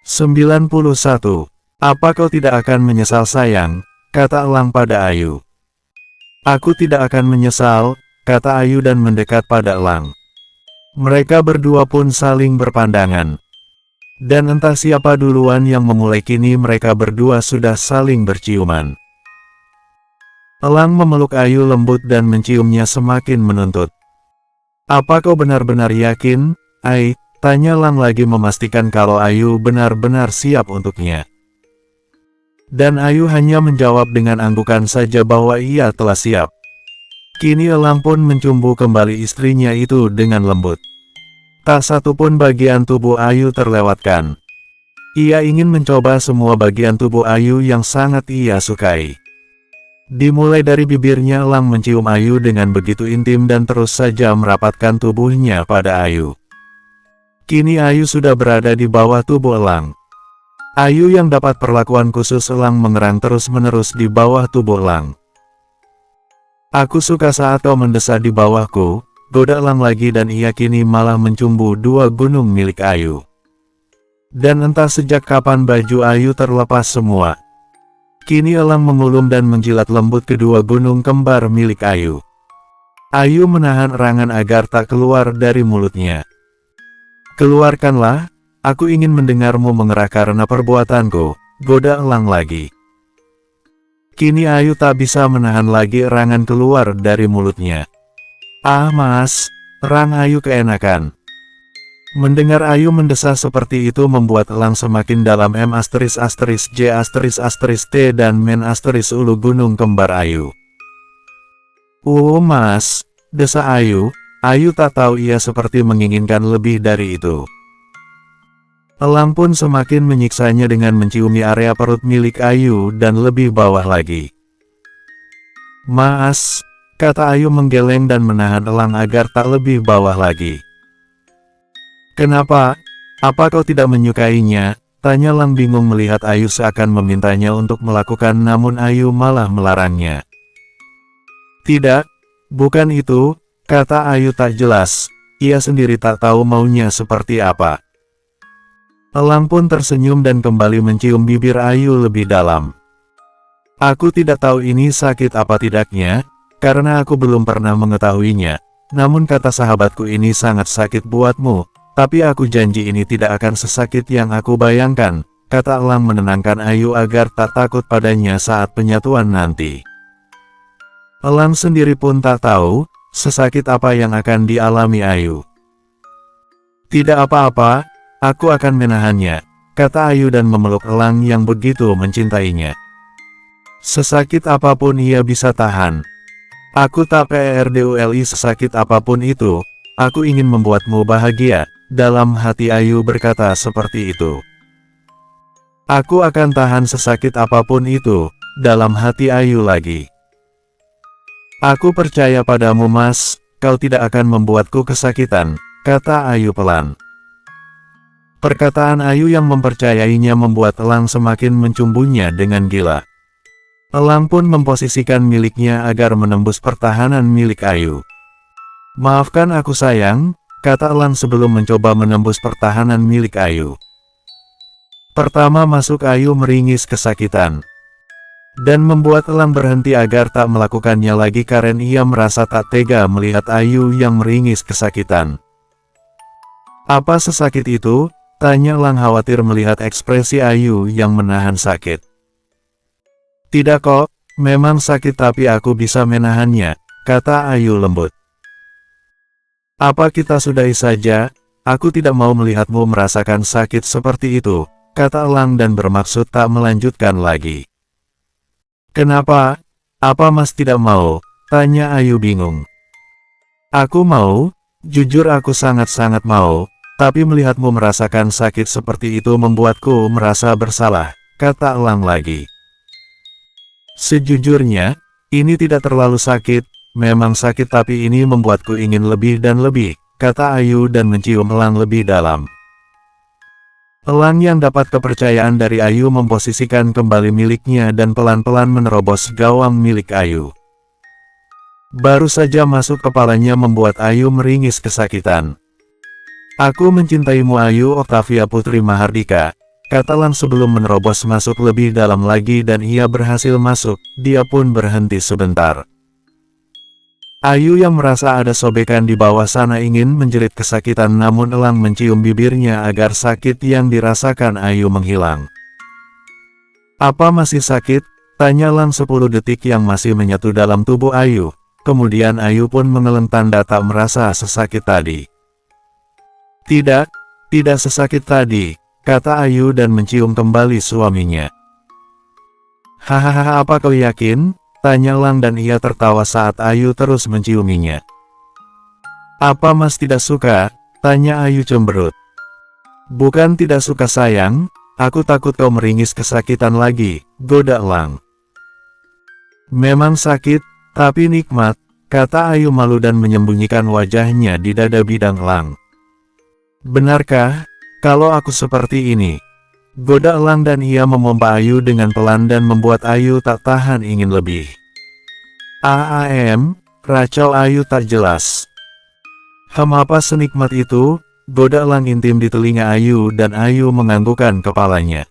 91. Apa kau tidak akan menyesal sayang, kata Elang pada Ayu. Aku tidak akan menyesal, kata Ayu dan mendekat pada Elang. Mereka berdua pun saling berpandangan. Dan entah siapa duluan yang memulai, kini mereka berdua sudah saling berciuman. Elang memeluk Ayu lembut dan menciumnya semakin menuntut. Apa kau benar-benar yakin, Ai? Tanya Elang lagi memastikan kalau Ayu benar-benar siap untuknya. Dan Ayu hanya menjawab dengan anggukan saja bahwa ia telah siap. Kini Elang pun mencumbu kembali istrinya itu dengan lembut. Tak satu pun bagian tubuh Ayu terlewatkan. Ia ingin mencoba semua bagian tubuh Ayu yang sangat ia sukai. Dimulai dari bibirnya, Elang mencium Ayu dengan begitu intim dan terus saja merapatkan tubuhnya pada Ayu. Kini Ayu sudah berada di bawah tubuh Elang. Ayu yang dapat perlakuan khusus Elang mengerang terus-menerus di bawah tubuh Elang. Aku suka saat kau mendesah di bawahku, goda Elang lagi dan ia kini malah mencumbu dua gunung milik Ayu. Dan entah sejak kapan baju Ayu terlepas semua. Kini Elang mengulum dan menjilat lembut kedua gunung kembar milik Ayu. Ayu menahan erangan agar tak keluar dari mulutnya. Keluarkanlah, aku ingin mendengarmu mengerah karena perbuatanku, goda Elang lagi. Kini Ayu tak bisa menahan lagi erangan keluar dari mulutnya. Ah mas, erang Ayu keenakan. Mendengar Ayu mendesah seperti itu membuat Elang semakin dalam M**J**T dan men** ulu gunung kembar Ayu. Mas, desa Ayu. Ayu tak tahu ia seperti menginginkan lebih dari itu. Elang pun semakin menyiksanya dengan menciumi area perut milik Ayu dan lebih bawah lagi. Mas, kata Ayu menggeleng dan menahan Elang agar tak lebih bawah lagi. Kenapa? Apa kau tidak menyukainya? Tanya Elang bingung melihat Ayu seakan memintanya untuk melakukan namun Ayu malah melarangnya. Tidak, bukan itu. Kata Ayu tak jelas, ia sendiri tak tahu maunya seperti apa. Elang pun tersenyum dan kembali mencium bibir Ayu lebih dalam. Aku tidak tahu ini sakit apa tidaknya, karena aku belum pernah mengetahuinya. Namun kata sahabatku ini sangat sakit buatmu, tapi aku janji ini tidak akan sesakit yang aku bayangkan, kata Elang menenangkan Ayu agar tak takut padanya saat penyatuan nanti. Elang sendiri pun tak tahu sesakit apa yang akan dialami Ayu. Tidak apa-apa, aku akan menahannya, kata Ayu dan memeluk Elang yang begitu mencintainya. Sesakit apapun ia bisa tahan. Aku tak peduli sesakit apapun itu, aku ingin membuatmu bahagia, dalam hati Ayu berkata seperti itu. Aku akan tahan sesakit apapun itu, dalam hati Ayu lagi. Aku percaya padamu mas, kau tidak akan membuatku kesakitan, kata Ayu pelan. Perkataan Ayu yang mempercayainya membuat Elang semakin mencumbunya dengan gila. Elang pun memposisikan miliknya agar menembus pertahanan milik Ayu. Maafkan aku sayang, kata Elang sebelum mencoba menembus pertahanan milik Ayu. Pertama masuk Ayu meringis kesakitan. Dan membuat Elang berhenti agar tak melakukannya lagi karena ia merasa tak tega melihat Ayu yang meringis kesakitan. Apa sesakit itu? Tanya Elang khawatir melihat ekspresi Ayu yang menahan sakit. Tidak kok, memang sakit tapi aku bisa menahannya, kata Ayu lembut. Apa kita sudahi saja? Aku tidak mau melihatmu merasakan sakit seperti itu, kata Elang dan bermaksud tak melanjutkan lagi. Kenapa? Apa mas tidak mau? Tanya Ayu bingung. Aku mau, jujur aku sangat-sangat mau, tapi melihatmu merasakan sakit seperti itu membuatku merasa bersalah, kata Elang lagi. Sejujurnya, ini tidak terlalu sakit, memang sakit tapi ini membuatku ingin lebih dan lebih, kata Ayu dan mencium Elang lebih dalam. Elang yang dapat kepercayaan dari Ayu memposisikan kembali miliknya dan pelan-pelan menerobos gawang milik Ayu. Baru saja masuk kepalanya membuat Ayu meringis kesakitan. Aku mencintaimu Ayu Oktavia Putri Mahardika, kata Elang sebelum menerobos masuk lebih dalam lagi dan ia berhasil masuk, dia pun berhenti sebentar. Ayu yang merasa ada sobekan di bawah sana ingin menjerit kesakitan namun Elang mencium bibirnya agar sakit yang dirasakan Ayu menghilang. Apa masih sakit? Tanya Elang 10 detik yang masih menyatu dalam tubuh Ayu. Kemudian Ayu pun mengeleng tanda tak merasa sesakit tadi. Tidak, tidak sesakit tadi, kata Ayu dan mencium kembali suaminya. Hahaha, apa kau yakin? Tanya Elang dan ia tertawa saat Ayu terus menciuminya. Apa Mas tidak suka? Tanya Ayu cemberut. Bukan tidak suka sayang, aku takut kau meringis kesakitan lagi, goda Elang. Memang sakit, tapi nikmat, kata Ayu malu dan menyembunyikan wajahnya di dada bidang Elang. Benarkah, kalau aku seperti ini? Goda Elang dan ia memompa Ayu dengan pelan dan membuat Ayu tak tahan ingin lebih. Racau Ayu tak jelas. Apa senikmat itu? Goda Elang intim di telinga Ayu dan Ayu menganggukkan kepalanya.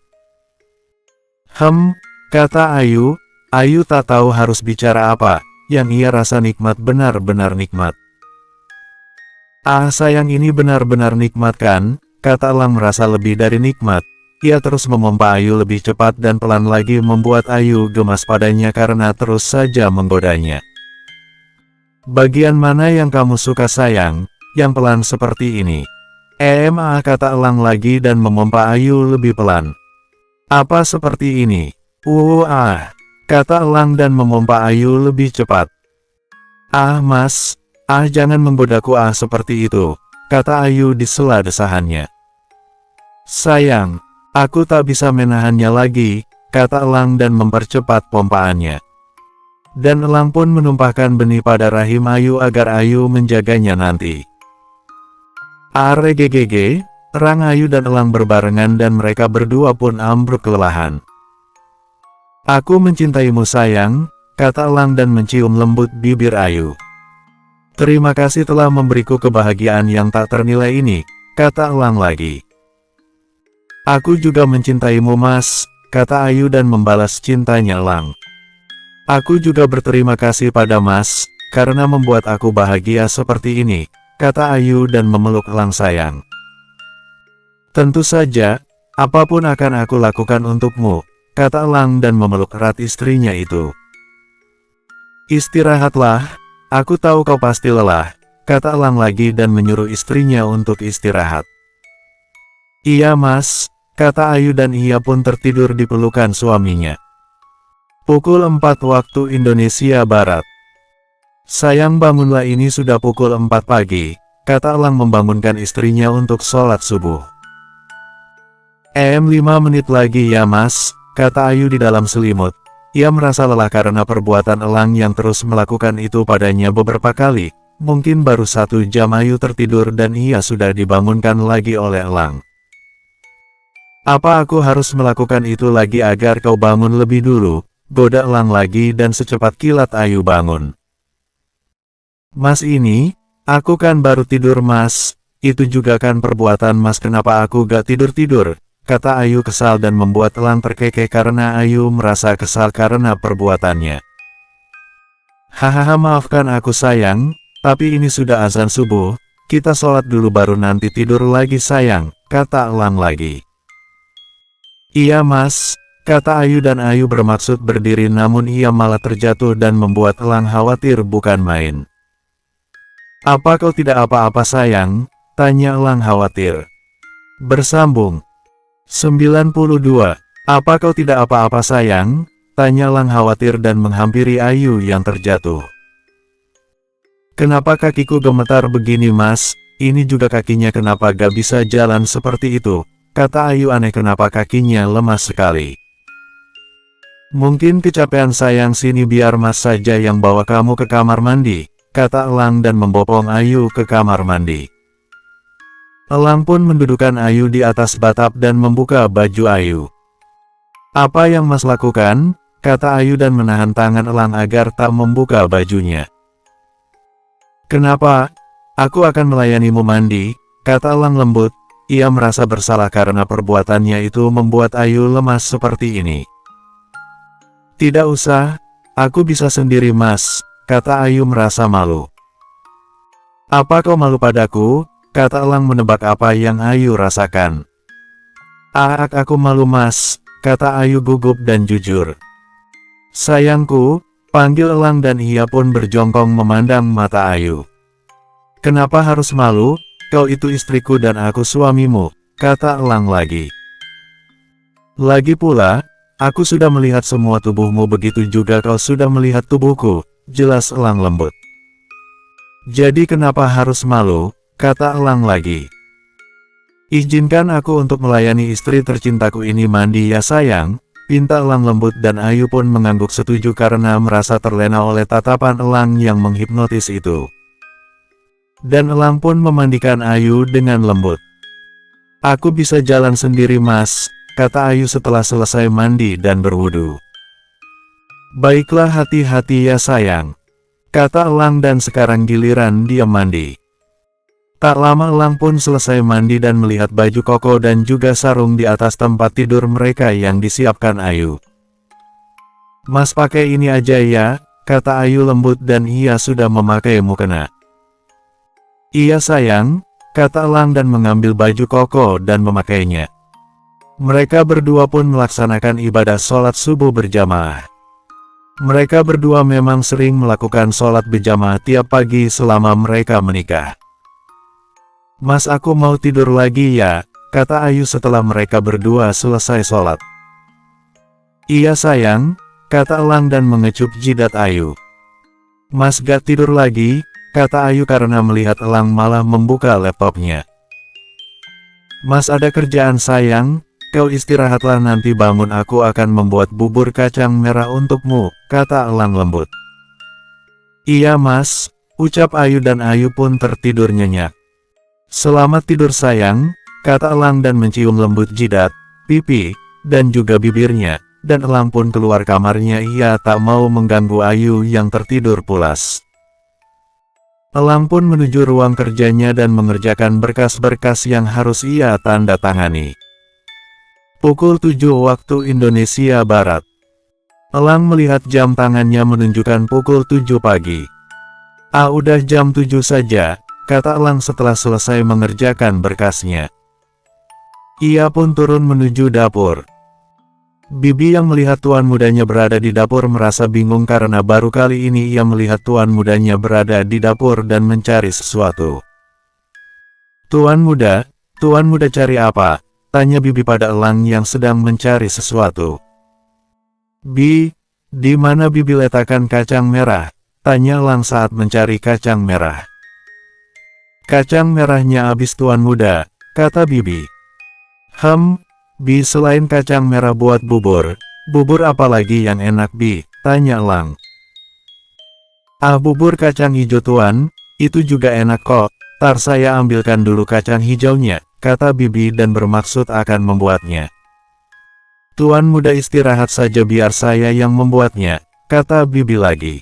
Kata Ayu. Ayu tak tahu harus bicara apa, yang ia rasa nikmat benar-benar nikmat. Sayang ini benar-benar nikmat kan, kata Elang merasa lebih dari nikmat. Ia terus memompa Ayu lebih cepat dan pelan lagi membuat Ayu gemas padanya karena terus saja menggodanya. Bagian mana yang kamu suka sayang, yang pelan seperti ini? Kata Elang lagi dan memompa Ayu lebih pelan. Apa seperti ini? Kata Elang dan memompa Ayu lebih cepat. Mas, jangan menggodaku seperti itu, kata Ayu di sela desahannya. Sayang, aku tak bisa menahannya lagi, kata Elang dan mempercepat pompaannya. Dan Elang pun menumpahkan benih pada rahim Ayu agar Ayu menjaganya nanti. Rang Ayu dan Elang berbarengan dan mereka berdua pun ambruk kelelahan. Aku mencintaimu sayang, kata Elang dan mencium lembut bibir Ayu. Terima kasih telah memberiku kebahagiaan yang tak ternilai ini, kata Elang lagi. Aku juga mencintaimu Mas, kata Ayu dan membalas cintanya Elang. Aku juga berterima kasih pada Mas, karena membuat aku bahagia seperti ini, kata Ayu dan memeluk Elang sayang. Tentu saja, apapun akan aku lakukan untukmu, kata Elang dan memeluk erat istrinya itu. Istirahatlah, aku tahu kau pasti lelah, kata Elang lagi dan menyuruh istrinya untuk istirahat. Iya Mas, kata Ayu dan ia pun tertidur di pelukan suaminya. Pukul 4 waktu Indonesia Barat. Sayang bangunlah, ini sudah pukul 4 pagi, kata Elang membangunkan istrinya untuk sholat subuh. 5 menit lagi ya Mas, kata Ayu di dalam selimut. Ia merasa lelah karena perbuatan Elang yang terus melakukan itu padanya beberapa kali. Mungkin baru 1 jam Ayu tertidur dan ia sudah dibangunkan lagi oleh Elang. Apa aku harus melakukan itu lagi agar kau bangun lebih dulu? Goda Elang lagi dan secepat kilat Ayu bangun. Mas ini, aku kan baru tidur Mas. Itu juga kan perbuatan Mas, kenapa aku gak tidur-tidur? Kata Ayu kesal dan membuat Elang terkekeh karena Ayu merasa kesal karena perbuatannya. Hahaha, maafkan aku sayang, tapi ini sudah azan subuh, kita sholat dulu baru nanti tidur lagi sayang, kata Elang lagi. Iya Mas, kata Ayu dan Ayu bermaksud berdiri namun ia malah terjatuh dan membuat Elang khawatir bukan main. Apa kau tidak apa-apa sayang? Tanya Elang khawatir. Bersambung. 92. Apa kau tidak apa-apa sayang? Tanya Elang khawatir dan menghampiri Ayu yang terjatuh. Kenapa kakiku gemetar begini Mas? Ini juga kakinya kenapa gak bisa jalan seperti itu? Kata Ayu aneh kenapa kakinya lemas sekali. Mungkin kecapean sayang, sini biar Mas saja yang bawa kamu ke kamar mandi, kata Elang dan membopong Ayu ke kamar mandi. Elang pun mendudukkan Ayu di atas batap dan membuka baju Ayu. Apa yang Mas lakukan? Kata Ayu dan menahan tangan Elang agar tak membuka bajunya. Kenapa? Aku akan melayanimu mandi, kata Elang lembut. ia merasa bersalah karena perbuatannya itu membuat Ayu lemas seperti ini. "Tidak usah, aku bisa sendiri Mas," kata Ayu merasa malu. "Apa kau malu padaku?" kata Elang menebak apa yang Ayu rasakan. Aku malu Mas," kata Ayu gugup dan jujur. "Sayangku," panggil Elang dan ia pun berjongkong memandang mata Ayu. "Kenapa harus malu? Kau itu istriku dan aku suamimu," kata Elang lagi. "Lagi pula, aku sudah melihat semua tubuhmu, begitu juga kau sudah melihat tubuhku," jelas Elang lembut. "Jadi kenapa harus malu?" kata Elang lagi. "Izinkan aku untuk melayani istri tercintaku ini mandi ya sayang," pinta Elang lembut dan Ayu pun mengangguk setuju karena merasa terlena oleh tatapan Elang yang menghipnotis itu. Dan Elang pun memandikan Ayu dengan lembut. "Aku bisa jalan sendiri Mas," kata Ayu setelah selesai mandi dan berwudu. "Baiklah, hati-hati ya sayang," kata Elang dan sekarang giliran dia mandi. Tak lama Elang pun selesai mandi dan melihat baju koko dan juga sarung di atas tempat tidur mereka yang disiapkan Ayu. "Mas pakai ini aja ya," kata Ayu lembut dan ia sudah memakai mukena. "Iya sayang," kata Elang dan mengambil baju koko dan memakainya. Mereka berdua pun melaksanakan ibadah sholat subuh berjamaah. Mereka berdua memang sering melakukan sholat berjamaah tiap pagi selama mereka menikah. "Mas, aku mau tidur lagi ya," kata Ayu setelah mereka berdua selesai sholat. "Iya sayang," kata Elang dan mengecup jidat Ayu. "Mas gak tidur lagi?" kata Ayu karena melihat Elang malah membuka laptopnya. "Mas ada kerjaan sayang, kau istirahatlah, nanti bangun aku akan membuat bubur kacang merah untukmu," kata Elang lembut. "Iya Mas," ucap Ayu dan Ayu pun tertidur nyenyak. "Selamat tidur sayang," kata Elang dan mencium lembut jidat, pipi, dan juga bibirnya, dan Elang pun keluar kamarnya. Ia tak mau mengganggu Ayu yang tertidur pulas. Elang pun menuju ruang kerjanya dan mengerjakan berkas-berkas yang harus ia tanda tangani. Pukul 7 waktu Indonesia Barat. Elang melihat jam tangannya menunjukkan pukul 7 pagi. Udah jam 7 saja," kata Elang setelah selesai mengerjakan berkasnya. Ia pun turun menuju dapur. Bibi yang melihat tuan mudanya berada di dapur merasa bingung karena baru kali ini ia melihat tuan mudanya berada di dapur dan mencari sesuatu. Tuan muda cari apa?" tanya Bibi pada Elang yang sedang mencari sesuatu. Di mana Bibi letakkan kacang merah?" tanya Elang saat mencari kacang merah. "Kacang merahnya habis tuan muda," kata Bibi. Bi, selain kacang merah buat bubur apa lagi yang enak Bi?" tanya Elang. Bubur kacang hijau tuan, itu juga enak kok, tar saya ambilkan dulu kacang hijaunya," kata Bibi dan bermaksud akan membuatnya. "Tuan muda istirahat saja biar saya yang membuatnya," kata Bibi lagi.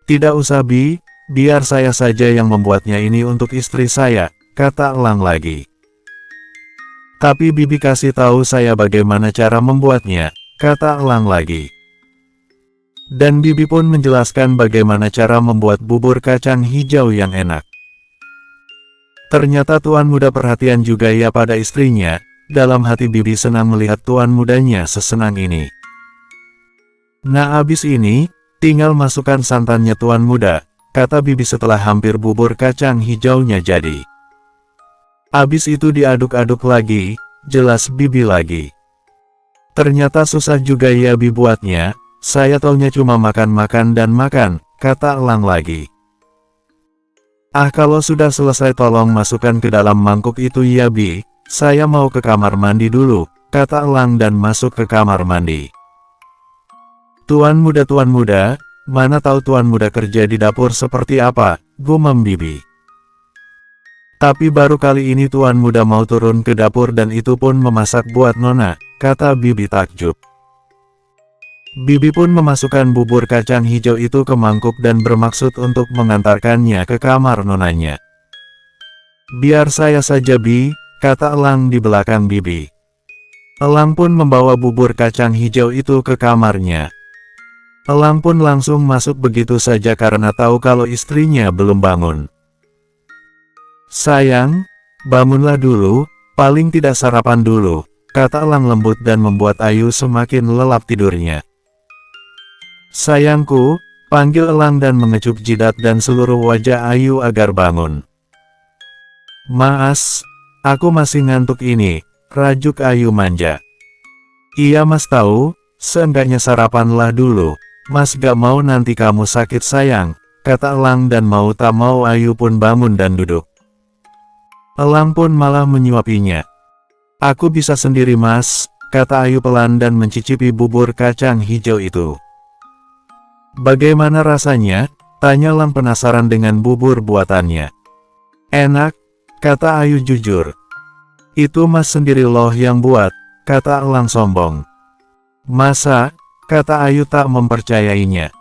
"Tidak usah Bi, biar saya saja yang membuatnya, ini untuk istri saya," kata Elang lagi. "Tapi Bibi kasih tahu saya bagaimana cara membuatnya," kata Elang lagi. Dan Bibi pun menjelaskan bagaimana cara membuat bubur kacang hijau yang enak. Ternyata tuan muda perhatian juga ya pada istrinya. Dalam hati Bibi senang melihat tuan mudanya sesenang ini. "Nah abis ini, tinggal masukkan santannya tuan muda," kata Bibi setelah hampir bubur kacang hijaunya jadi. "Abis itu diaduk-aduk lagi," jelas Bibi lagi. "Ternyata susah juga ya Bi buatnya, saya taunya cuma makan-makan dan makan," kata Elang lagi. Kalau sudah selesai tolong masukkan ke dalam mangkuk itu ya Bi, saya mau ke kamar mandi dulu," kata Elang dan masuk ke kamar mandi. Tuan muda, mana tahu tuan muda kerja di dapur seperti apa," gumam Bibi. "Tapi baru kali ini tuan muda mau turun ke dapur dan itu pun memasak buat Nona," kata Bibi takjub. Bibi pun memasukkan bubur kacang hijau itu ke mangkuk dan bermaksud untuk mengantarkannya ke kamar nonanya. Biar saya saja Bi, kata Elang di belakang Bibi. Elang pun membawa bubur kacang hijau itu ke kamarnya. Elang pun langsung masuk begitu saja karena tahu kalau istrinya belum bangun. Sayang, bangunlah dulu, paling tidak sarapan dulu, kata Elang lembut dan membuat Ayu semakin lelap tidurnya. Sayangku, panggil Elang dan mengecup jidat dan seluruh wajah Ayu agar bangun. Mas, aku masih ngantuk ini, rajuk Ayu manja. Iya Mas tahu, seenggaknya sarapanlah dulu, Mas gak mau nanti kamu sakit sayang, kata Elang dan mau tak mau Ayu pun bangun dan duduk. Elang pun malah menyuapinya. Aku bisa sendiri Mas, kata Ayu pelan dan mencicipi bubur kacang hijau itu. Bagaimana rasanya? Tanya Elang penasaran dengan bubur buatannya. Enak, kata Ayu jujur. Itu Mas sendiri loh yang buat, kata Elang sombong. Masa? Kata Ayu tak mempercayainya.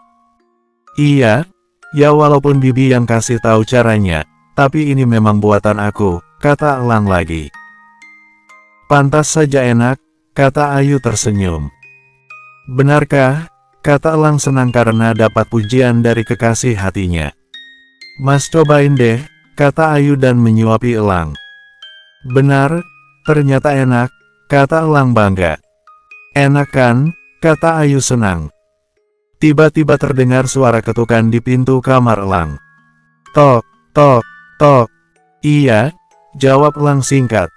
Iya, ya walaupun Bibi yang kasih tahu caranya, tapi ini memang buatan aku, kata Elang lagi. Pantas saja enak, kata Ayu tersenyum. Benarkah? Kata Elang senang karena dapat pujian dari kekasih hatinya. Mas cobain deh, kata Ayu dan menyuapi Elang. Benar, ternyata enak, kata Elang bangga. Enak kan? Kata Ayu senang. Tiba-tiba terdengar suara ketukan di pintu kamar Elang. Tok, tok, tok. Iya, jawab Elang singkat.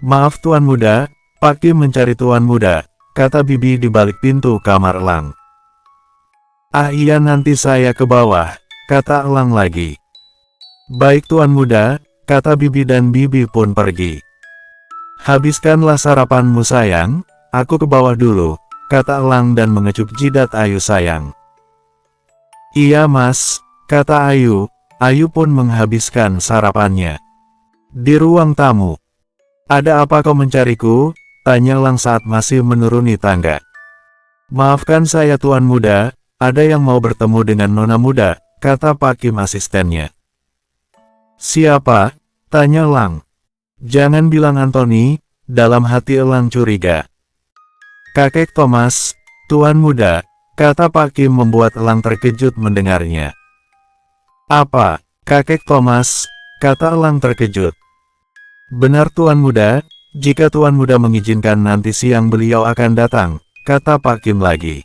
Maaf Tuan Muda, Pak Kim mencari Tuan Muda, kata Bibi di balik pintu kamar Elang. Ah iya nanti saya ke bawah, kata Elang lagi. Baik Tuan Muda, kata Bibi dan Bibi pun pergi. Habiskanlah sarapanmu sayang, aku ke bawah dulu, kata Elang dan mengecup jidat Ayu sayang. Iya Mas, kata Ayu. Ayu pun menghabiskan sarapannya. Di ruang tamu. Ada apa kau mencariku? Tanya Elang saat masih menuruni tangga. Maafkan saya Tuan Muda, ada yang mau bertemu dengan Nona Muda, kata Pak Kim asistennya. Siapa? Tanya Elang. Jangan bilang Anthony, dalam hati Elang curiga. Kakek Thomas, Tuan Muda, kata Pak Kim membuat Elang terkejut mendengarnya. Apa, Kakek Thomas, kata Elang terkejut. Benar Tuan Muda, jika Tuan Muda mengizinkan nanti siang beliau akan datang, kata Pak Kim lagi.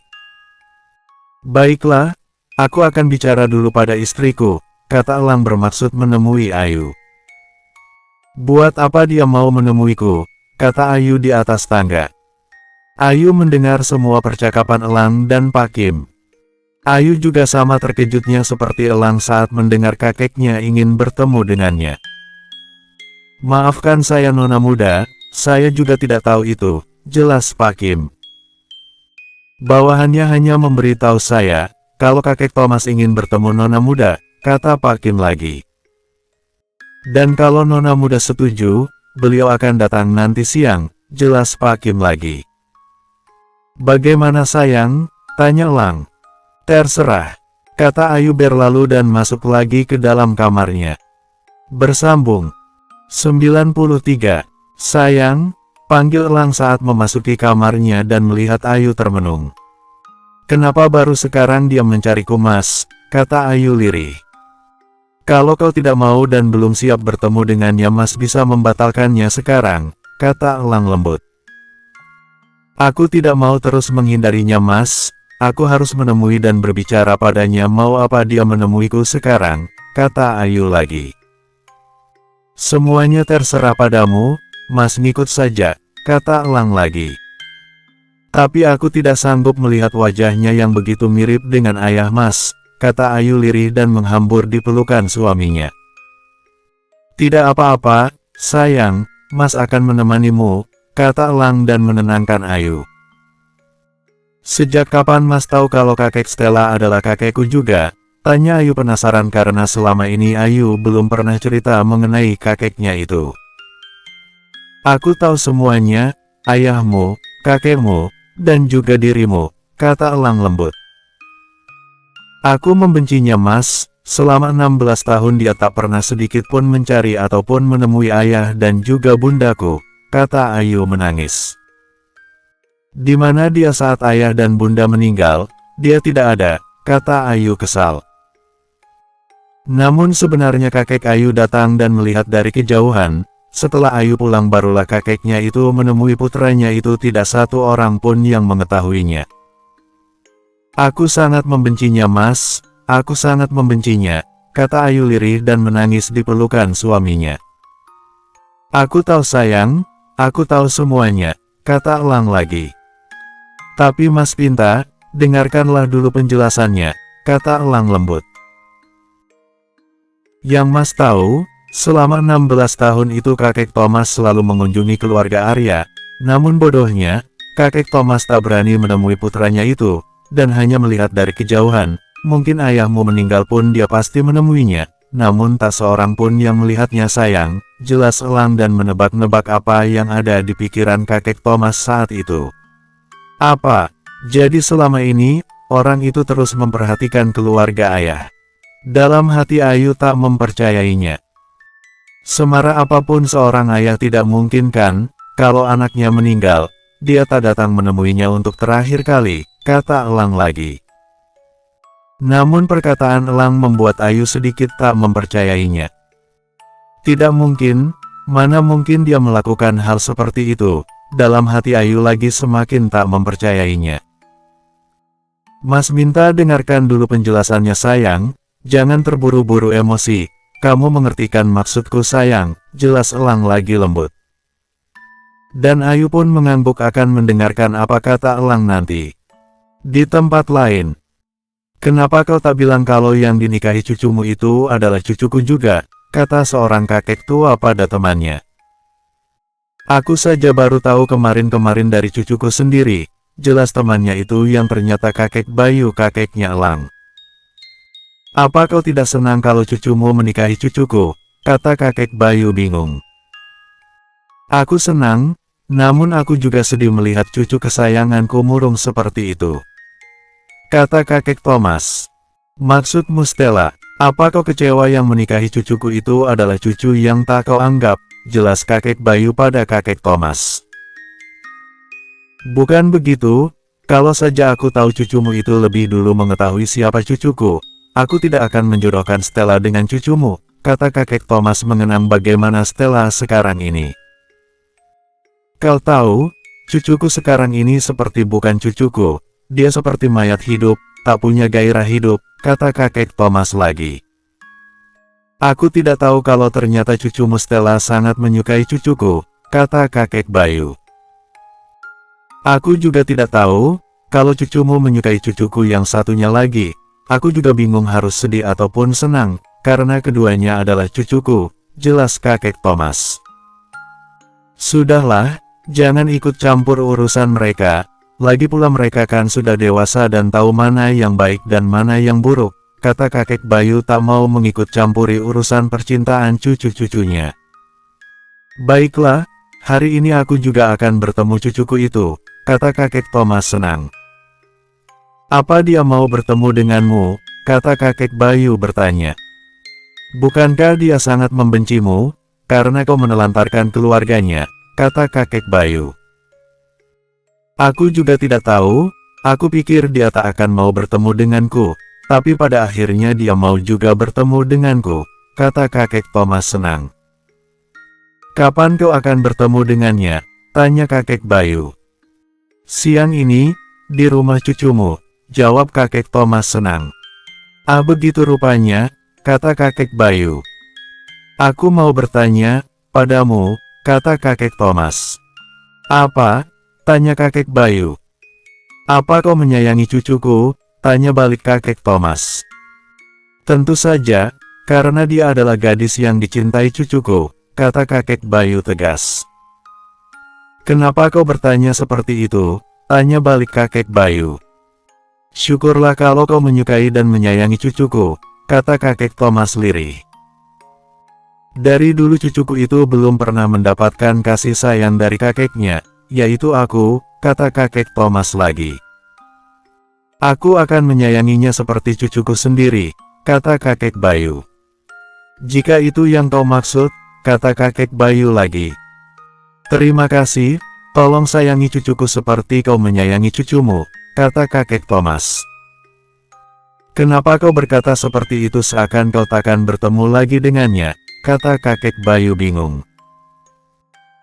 Baiklah, aku akan bicara dulu pada istriku, kata Elang bermaksud menemui Ayu. Buat apa dia mau menemuiku, kata Ayu di atas tangga. Ayu mendengar semua percakapan Elang dan Pak Kim. Ayu juga sama terkejutnya seperti Elang saat mendengar kakeknya ingin bertemu dengannya. Maafkan saya Nona Muda, saya juga tidak tahu itu, jelas Pak Kim. Bawahannya hanya memberitahu saya, kalau kakek Thomas ingin bertemu Nona Muda, kata Pak Kim lagi. Dan kalau Nona Muda setuju, beliau akan datang nanti siang, jelas Pak Kim lagi. Bagaimana sayang? Tanya Elang. Terserah, kata Ayu berlalu dan masuk lagi ke dalam kamarnya. Bersambung. 93. Sayang, panggil Elang saat memasuki kamarnya dan melihat Ayu termenung. Kenapa baru sekarang dia mencariku Mas? Kata Ayu lirih. Kalau kau tidak mau dan belum siap bertemu dengannya Mas bisa membatalkannya sekarang, kata Elang lembut. Aku tidak mau terus menghindarinya Mas, aku harus menemui dan berbicara padanya mau apa dia menemuiku sekarang, kata Ayu lagi. Semuanya terserah padamu, Mas ngikut saja, kata Elang lagi. Tapi aku tidak sanggup melihat wajahnya yang begitu mirip dengan ayah Mas, kata Ayu lirih dan menghambur di pelukan suaminya. Tidak apa-apa, sayang, Mas akan menemanimu, kata Elang dan menenangkan Ayu. Sejak kapan Mas tahu kalau kakek Stella adalah kakekku juga? Tanya Ayu penasaran karena selama ini Ayu belum pernah cerita mengenai kakeknya itu. Aku tahu semuanya, ayahmu, kakekmu, dan juga dirimu, kata Elang lembut. Aku membencinya Mas, Selama 16 tahun dia tak pernah sedikit pun mencari ataupun menemui ayah dan juga bundaku, kata Ayu menangis. Di mana dia saat ayah dan bunda meninggal? Dia tidak ada, kata Ayu kesal. Namun sebenarnya kakek Ayu datang dan melihat dari kejauhan. Setelah Ayu pulang barulah kakeknya itu menemui putranya itu, tidak satu orang pun yang mengetahuinya. Aku sangat membencinya Mas, aku sangat membencinya, kata Ayu lirih dan menangis di pelukan suaminya. Aku tahu sayang, aku tahu semuanya, kata Elang lagi. Tapi Mas Pinta, dengarkanlah dulu penjelasannya, kata Elang lembut. Yang Mas tahu, selama 16 tahun itu kakek Thomas selalu mengunjungi keluarga Arya, namun bodohnya, kakek Thomas tak berani menemui putranya itu, dan hanya melihat dari kejauhan. Mungkin ayahmu meninggal pun dia pasti menemuinya, namun tak seorang pun yang melihatnya sayang, jelas Elang dan menebak-nebak apa yang ada di pikiran kakek Thomas saat itu. Apa? Jadi selama ini, orang itu terus memperhatikan keluarga ayah. Dalam hati Ayu tak mempercayainya. Semarah apapun seorang ayah tidak mungkin kan, kalau anaknya meninggal, dia tak datang menemuinya untuk terakhir kali, kata Elang lagi. Namun perkataan Elang membuat Ayu sedikit tak mempercayainya. Tidak mungkin, mana mungkin dia melakukan hal seperti itu, dalam hati Ayu lagi semakin tak mempercayainya. Mas minta dengarkan dulu penjelasannya sayang, jangan terburu-buru emosi, kamu mengertikan maksudku sayang, jelas Elang lagi lembut. Dan Ayu pun mengangguk akan mendengarkan apa kata Elang nanti. Di tempat lain. Kenapa kau tak bilang kalau yang dinikahi cucumu itu adalah cucuku juga, kata seorang kakek tua pada temannya. Aku saja baru tahu kemarin-kemarin dari cucuku sendiri, jelas temannya itu yang ternyata kakek Bayu, kakeknya Elang. Apa kau tidak senang kalau cucumu menikahi cucuku? Kata kakek Bayu bingung. Aku senang, namun aku juga sedih melihat cucu kesayanganku murung seperti itu. Kata kakek Thomas. Maksudmu Stella, apa kau kecewa yang menikahi cucuku itu adalah cucu yang tak kau anggap? Jelas kakek Bayu pada kakek Thomas. Bukan begitu, kalau saja aku tahu cucumu itu lebih dulu mengetahui siapa cucuku, aku tidak akan menjodohkan Stella dengan cucumu, kata kakek Thomas mengenang bagaimana Stella sekarang ini. Kau tahu, cucuku sekarang ini seperti bukan cucuku, dia seperti mayat hidup, tak punya gairah hidup, kata kakek Thomas lagi. Aku tidak tahu kalau ternyata cucumu Stella sangat menyukai cucuku, kata kakek Bayu. Aku juga tidak tahu, kalau cucumu menyukai cucuku yang satunya lagi. Aku juga bingung harus sedih ataupun senang, karena keduanya adalah cucuku, jelas kakek Thomas. Sudahlah, jangan ikut campur urusan mereka, lagi pula mereka kan sudah dewasa dan tahu mana yang baik dan mana yang buruk, kata kakek Bayu tak mau mengikut campuri urusan percintaan cucu-cucunya. Baiklah, hari ini aku juga akan bertemu cucuku itu, kata kakek Thomas senang. Apa dia mau bertemu denganmu? Kata kakek Bayu bertanya. Bukankah dia sangat membencimu, karena kau menelantarkan keluarganya, kata kakek Bayu. Aku juga tidak tahu, aku pikir dia tak akan mau bertemu denganku, tapi pada akhirnya dia mau juga bertemu denganku, kata kakek Thomas senang. Kapan kau akan bertemu dengannya? Tanya kakek Bayu. Siang ini, di rumah cucumu, jawab kakek Thomas senang. Ah begitu rupanya, kata kakek Bayu. Aku mau bertanya, padamu, kata kakek Thomas. Apa? Tanya kakek Bayu. Apa kau menyayangi cucuku? Tanya balik kakek Thomas. Tentu saja, karena dia adalah gadis yang dicintai cucuku, kata kakek Bayu tegas. Kenapa kau bertanya seperti itu? Tanya balik kakek Bayu. Syukurlah kalau kau menyukai dan menyayangi cucuku, kata kakek Thomas lirih. Dari dulu cucuku itu belum pernah mendapatkan kasih sayang dari kakeknya, yaitu aku, kata kakek Thomas lagi. Aku akan menyayanginya seperti cucuku sendiri, kata kakek Bayu. Jika itu yang kau maksud, kata kakek Bayu lagi. Terima kasih, tolong sayangi cucuku seperti kau menyayangi cucumu, kata kakek Thomas. Kenapa kau berkata seperti itu seakan kau takkan bertemu lagi dengannya, kata kakek Bayu bingung.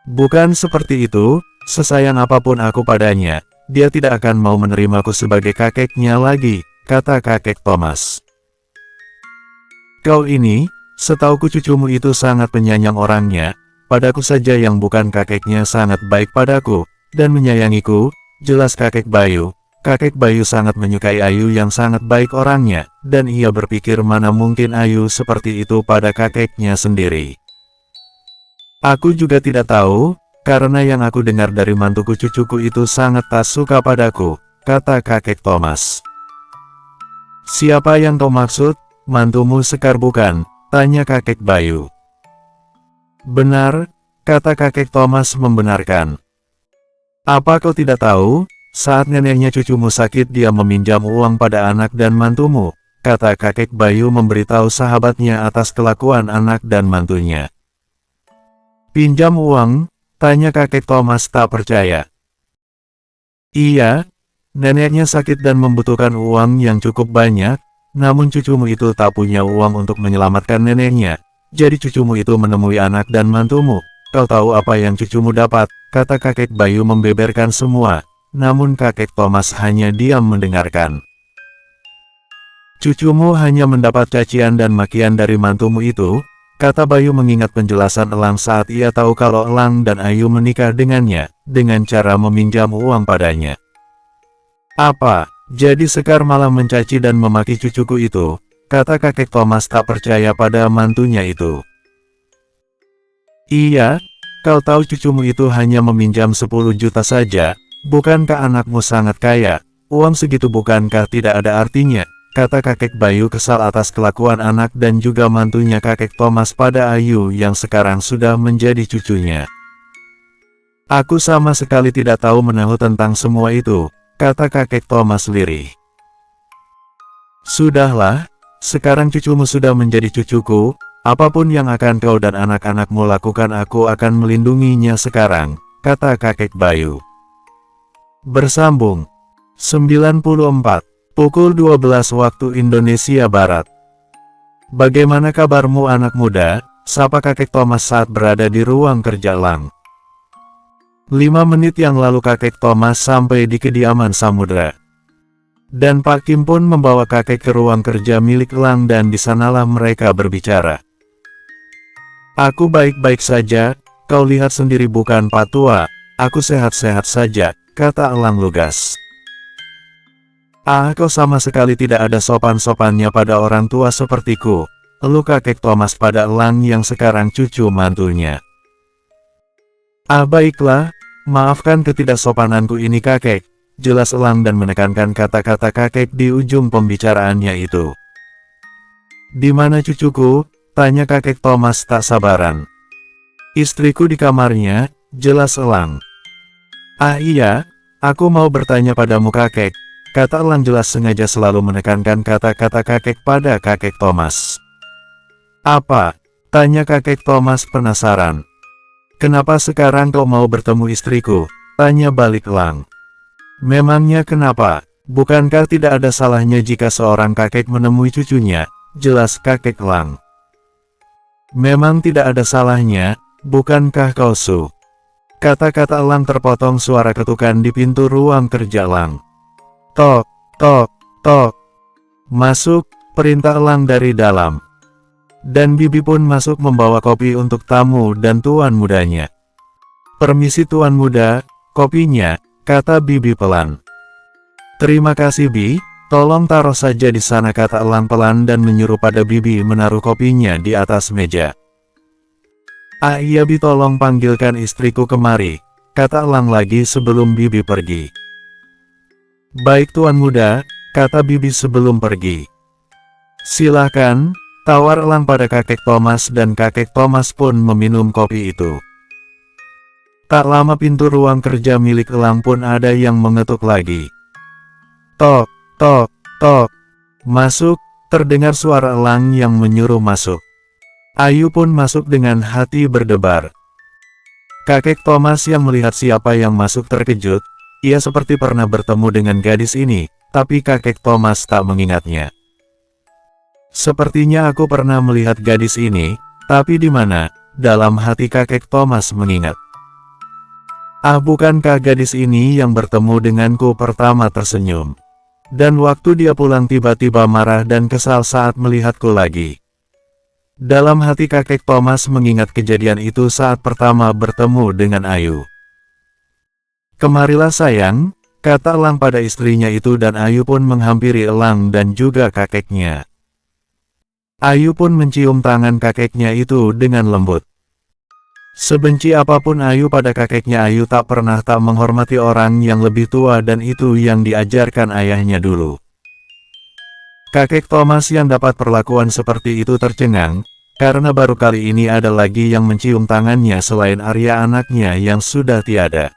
Bukan seperti itu, sesayang apapun aku padanya, dia tidak akan mau menerimaku sebagai kakeknya lagi, kata kakek Thomas. Kau ini, setauku cucumu itu sangat penyayang orangnya, padaku saja yang bukan kakeknya sangat baik padaku, dan menyayangiku, jelas kakek Bayu. Kakek Bayu sangat menyukai Ayu yang sangat baik orangnya, dan ia berpikir mana mungkin Ayu seperti itu pada kakeknya sendiri. Aku juga tidak tahu, karena yang aku dengar dari mantuku cucuku itu sangat tak suka padaku, kata kakek Thomas. Siapa yang kau maksud, mantumu Sekar bukan, tanya kakek Bayu. Benar, kata kakek Thomas membenarkan. Apa kau tidak tahu, saat neneknya cucumu sakit dia meminjam uang pada anak dan mantumu, kata kakek Bayu memberitahu sahabatnya atas kelakuan anak dan mantunya. Pinjam uang? Tanya kakek Thomas tak percaya. Iya, neneknya sakit dan membutuhkan uang yang cukup banyak, namun cucumu itu tak punya uang untuk menyelamatkan neneknya, jadi cucumu itu menemui anak dan mantumu. Kau tahu apa yang cucumu dapat, kata kakek Bayu membeberkan semua, namun kakek Thomas hanya diam mendengarkan. Cucumu hanya mendapat cacian dan makian dari mantumu itu, kata Bayu mengingat penjelasan Elang saat ia tahu kalau Elang dan Ayu menikah dengannya, dengan cara meminjam uang padanya. Apa, jadi Sekar malah mencaci dan memaki cucuku itu, kata kakek Thomas tak percaya pada mantunya itu. Iya, kau tahu cucumu itu hanya meminjam 10 juta saja, bukankah anakmu sangat kaya, uang segitu bukankah tidak ada artinya? Kata kakek Bayu kesal atas kelakuan anak dan juga mantunya kakek Thomas pada Ayu yang sekarang sudah menjadi cucunya. Aku sama sekali tidak tahu menahu tentang semua itu, kata kakek Thomas lirih. Sudahlah, sekarang cucumu sudah menjadi cucuku, apapun yang akan kau dan anak-anakmu lakukan aku akan melindunginya sekarang, kata kakek Bayu. Bersambung 94. Pukul 12 waktu Indonesia Barat. Bagaimana kabarmu anak muda? Sapa kakek Thomas saat berada di ruang kerja Elang. 5 menit yang lalu kakek Thomas sampai di kediaman Samudra. Dan Pak Kim pun membawa kakek ke ruang kerja milik Elang dan di sanalah mereka berbicara. Aku baik-baik saja, kau lihat sendiri bukan Pak Tua, aku sehat-sehat saja, kata Elang lugas. Ah, kau sama sekali tidak ada sopan-sopannya pada orang tua sepertiku, elu kakek Thomas pada Elang yang sekarang cucu mantunya. Ah baiklah, maafkan ketidaksopananku ini kakek, jelas Elang dan menekankan kata-kata kakek di ujung pembicaraannya itu. Di mana cucuku? Tanya kakek Thomas tak sabaran. Istriku di kamarnya, jelas Elang. Ah iya, aku mau bertanya padamu kakek. Kata Elang jelas sengaja selalu menekankan kata-kata kakek pada kakek Thomas. Apa? Tanya kakek Thomas penasaran. Kenapa sekarang kau mau bertemu istriku? Tanya balik Elang. Memangnya kenapa? Bukankah tidak ada salahnya jika seorang kakek menemui cucunya? Jelas kakek Elang. Memang tidak ada salahnya, bukankah kau su? Kata-kata Elang terpotong suara ketukan di pintu ruang kerja Elang. Tok, tok, tok. Masuk, perintah Elang dari dalam. Dan Bibi pun masuk membawa kopi untuk tamu dan tuan mudanya. Permisi tuan muda, kopinya, kata Bibi pelan. Terima kasih Bi, tolong taruh saja di sana kata Elang pelan dan menyuruh pada Bibi menaruh kopinya di atas meja. Ah iya Bi tolong panggilkan istriku kemari, kata Elang lagi sebelum Bibi pergi. Baik tuan muda, kata Bibi sebelum pergi. Silahkan, tawar Elang pada kakek Thomas dan kakek Thomas pun meminum kopi itu. Tak lama pintu ruang kerja milik Elang pun ada yang mengetuk lagi. Tok, tok, tok. Masuk, Terdengar suara elang yang menyuruh masuk. Ayu pun masuk dengan hati berdebar. Kakek Thomas yang melihat siapa yang masuk terkejut. Ia seperti pernah bertemu dengan gadis ini, tapi kakek Thomas tak mengingatnya. Sepertinya aku pernah melihat gadis ini, tapi di mana? Dalam hati kakek Thomas mengingat. Ah, bukankah gadis ini yang bertemu denganku pertama tersenyum? Dan waktu dia pulang tiba-tiba marah dan kesal saat melihatku lagi. Dalam hati kakek Thomas mengingat kejadian itu saat pertama bertemu dengan Ayu. Kemarilah sayang, kata elang pada istrinya itu dan Ayu pun menghampiri elang dan juga kakeknya. Ayu pun mencium tangan kakeknya itu dengan lembut. Sebenci apapun Ayu pada kakeknya, Ayu tak pernah tak menghormati orang yang lebih tua dan itu yang diajarkan ayahnya dulu. Kakek Thomas yang dapat perlakuan seperti itu tercengang, karena baru kali ini ada lagi yang mencium tangannya selain Arya anaknya yang sudah tiada.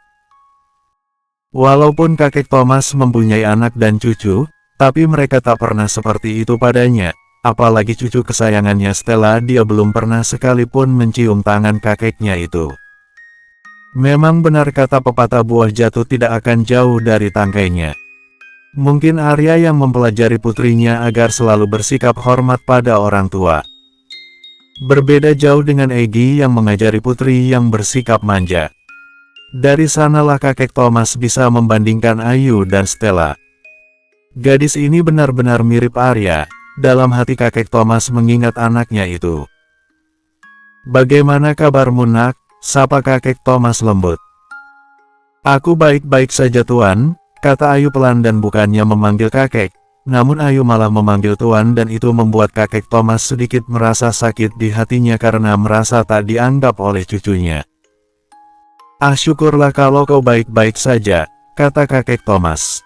Walaupun kakek Thomas mempunyai anak dan cucu, tapi mereka tak pernah seperti itu padanya. Apalagi cucu kesayangannya Stella, dia belum pernah sekalipun mencium tangan kakeknya itu. Memang benar kata pepatah, buah jatuh tidak akan jauh dari tangkainya. Mungkin Arya yang mempelajari putrinya agar selalu bersikap hormat pada orang tua. Berbeda jauh dengan Egy yang mengajari putri yang bersikap manja. Dari sanalah kakek Thomas bisa membandingkan Ayu dan Stella. Gadis ini benar-benar mirip Arya. Dalam hati kakek Thomas mengingat anaknya itu. Bagaimana kabarmu nak? Sapa kakek Thomas lembut. Aku baik-baik saja tuan, kata Ayu pelan dan bukannya memanggil kakek. Namun Ayu malah memanggil tuan dan itu membuat kakek Thomas sedikit merasa sakit di hatinya karena merasa tak dianggap oleh cucunya. Ah, syukurlah kalau kau baik-baik saja, kata kakek Thomas.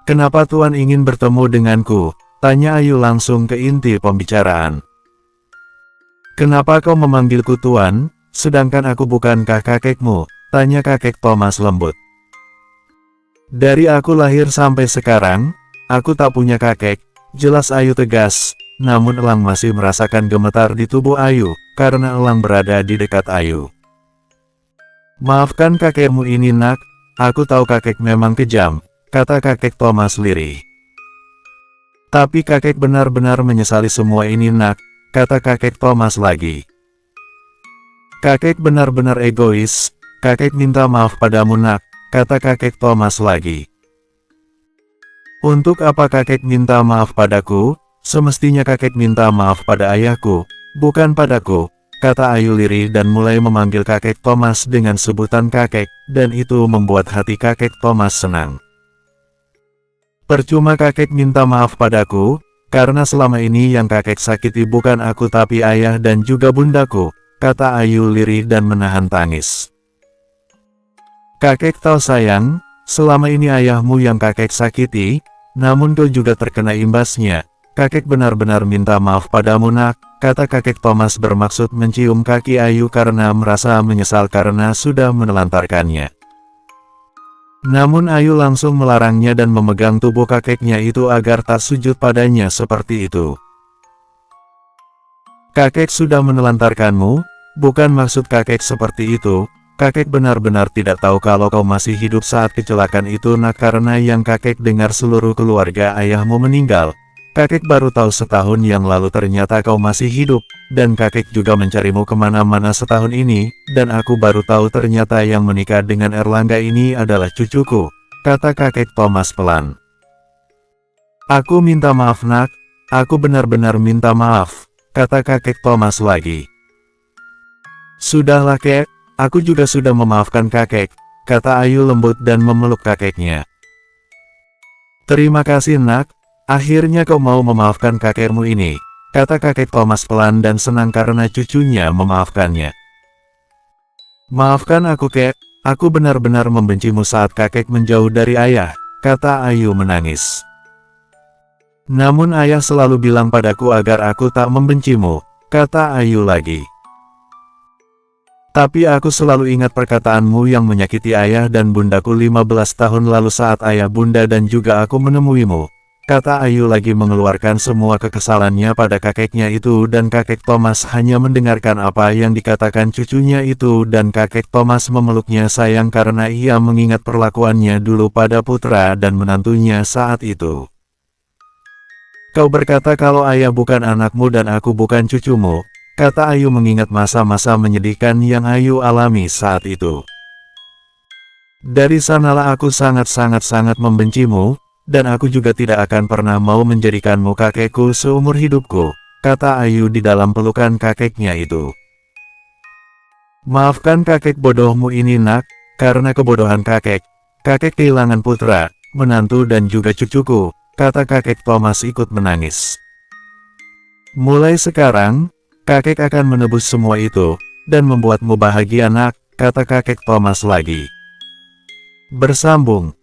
Kenapa tuan ingin bertemu denganku? Tanya Ayu langsung ke inti pembicaraan. Kenapa kau memanggilku tuan, sedangkan aku bukankah kakekmu? Tanya kakek Thomas lembut. Dari aku lahir sampai sekarang, aku tak punya kakek, jelas Ayu tegas. Namun elang masih merasakan gemetar di tubuh Ayu, karena elang berada di dekat Ayu. Maafkan kakekmu ini nak, aku tahu kakek memang kejam, kata kakek Thomas lirih. Tapi kakek benar-benar menyesali semua ini nak, kata kakek Thomas lagi. Kakek benar-benar egois, kakek minta maaf padamu nak, kata kakek Thomas lagi. Untuk apa kakek minta maaf padaku? Semestinya kakek minta maaf pada ayahku, bukan padaku, kata Ayu lirih dan mulai memanggil kakek Thomas dengan sebutan kakek, dan itu membuat hati kakek Thomas senang. Percuma kakek minta maaf padaku, karena selama ini yang kakek sakiti bukan aku tapi ayah dan juga bundaku, kata Ayu lirih dan menahan tangis. Kakek tahu sayang, selama ini ayahmu yang kakek sakiti, namun kau juga terkena imbasnya. Kakek benar-benar minta maaf padamu nak, kata kakek Thomas bermaksud mencium kaki Ayu karena merasa menyesal karena sudah menelantarkannya. Namun Ayu langsung melarangnya dan memegang tubuh kakeknya itu agar tak sujud padanya seperti itu. Kakek sudah menelantarkanmu, bukan maksud kakek seperti itu, kakek benar-benar tidak tahu kalau kau masih hidup saat kecelakaan itu nak, karena yang kakek dengar seluruh keluarga ayahmu meninggal. Kakek baru tahu setahun yang lalu ternyata kau masih hidup, dan kakek juga mencarimu kemana-mana setahun ini, dan aku baru tahu ternyata yang menikah dengan Erlangga ini adalah cucuku, kata kakek Thomas pelan. Aku minta maaf nak, aku benar-benar minta maaf, kata kakek Thomas lagi. Sudahlah kek, aku juga sudah memaafkan kakek, kata Ayu lembut dan memeluk kakeknya. Terima kasih nak. Akhirnya kau mau memaafkan kakekmu ini, kata kakek Thomas pelan dan senang karena cucunya memaafkannya. Maafkan aku kek, aku benar-benar membencimu saat kakek menjauh dari ayah, kata Ayu menangis. Namun ayah selalu bilang padaku agar aku tak membencimu, kata Ayu lagi. Tapi aku selalu ingat perkataanmu yang menyakiti ayah dan bundaku 15 tahun lalu saat ayah bunda dan juga aku menemuimu. kata Ayu lagi mengeluarkan semua kekesalannya pada kakeknya itu dan kakek Thomas hanya mendengarkan apa yang dikatakan cucunya itu dan kakek Thomas memeluknya sayang karena ia mengingat perlakuannya dulu pada putra dan menantunya saat itu. Kau berkata kalau ayah bukan anakmu dan aku bukan cucumu, kata Ayu mengingat masa-masa menyedihkan yang Ayu alami saat itu. Dari sanalah aku sangat-sangat membencimu, dan aku juga tidak akan pernah mau menjadikanmu kakekku seumur hidupku, kata Ayu di dalam pelukan kakeknya itu. Maafkan kakek bodohmu ini nak, karena kebodohan kakek kehilangan putra, menantu dan juga cucuku, kata kakek Thomas ikut menangis. Mulai sekarang, kakek akan menebus semua itu, dan membuatmu bahagia nak, kata kakek Thomas lagi. Bersambung.